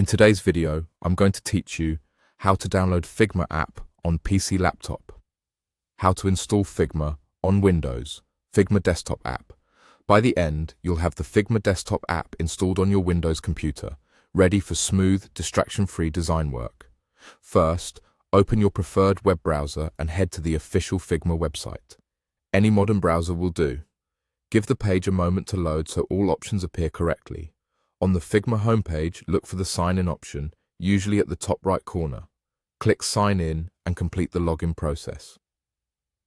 In today's video, I'm going to teach you how to download Figma app on PC laptop, how to install Figma on Windows, Figma desktop app. By the end, you'll have the Figma desktop app installed on your Windows computer, ready for smooth, distraction-free design work. First, open your preferred web browser and head to the official Figma website. Any modern browser will do. Give the page a moment to load so all options appear correctly. On the Figma homepage, look for the Sign In option, usually at the top right corner. Click Sign In and complete the login process.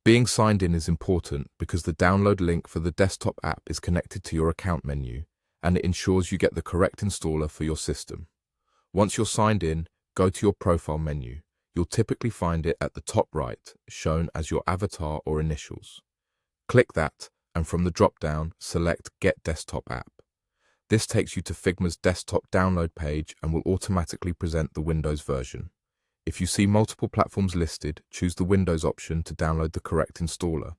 Being signed in is important because the download link for the desktop app is connected to your account menu, and it ensures you get the correct installer for your system. Once you're signed in, go to your profile menu. You'll typically find it at the top right, shown as your avatar or initials. Click that, and from the drop-down, select Get Desktop App. This takes you to Figma's desktop download page and will automatically present the Windows version. If you see multiple platforms listed, choose the Windows option to download the correct installer.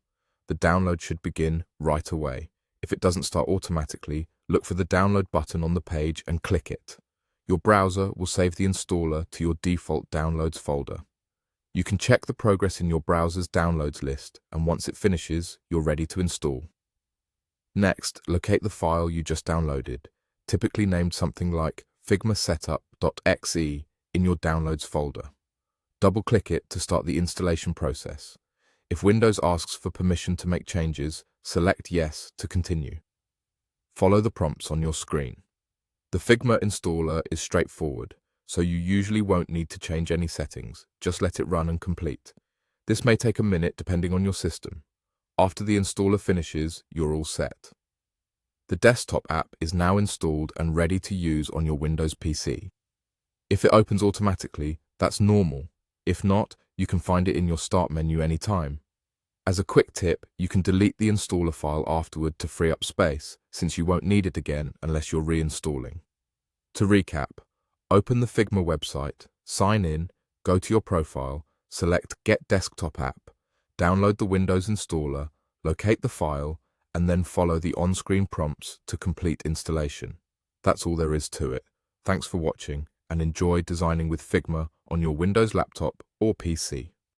The download should begin right away. If it doesn't start automatically, look for the download button on the page and click it. Your browser will save the installer to your default downloads folder. You can check the progress in your browser's downloads list, and once it finishes, you're ready to install. Next, locate the file you just downloaded, typically named something like figmasetup.exe in your downloads folder. Double-click it to start the installation process. If Windows asks for permission to make changes, select Yes to continue. Follow the prompts on your screen. The Figma installer is straightforward, so you usually won't need to change any settings. Just let it run and complete. This may take a minute depending on your system. After the installer finishes, you're all set. The desktop app is now installed and ready to use on your Windows PC. If it opens automatically, that's normal. If not, you can find it in your Start menu anytime. As a quick tip, you can delete the installer file afterward to free up space, since you won't need it again unless you're reinstalling. To recap, open the Figma website, sign in, go to your profile, select Get Desktop App, download the Windows installer, locate the file, and then follow the on-screen prompts to complete installation. That's all there is to it. Thanks for watching, and enjoy designing with Figma on your Windows laptop or PC.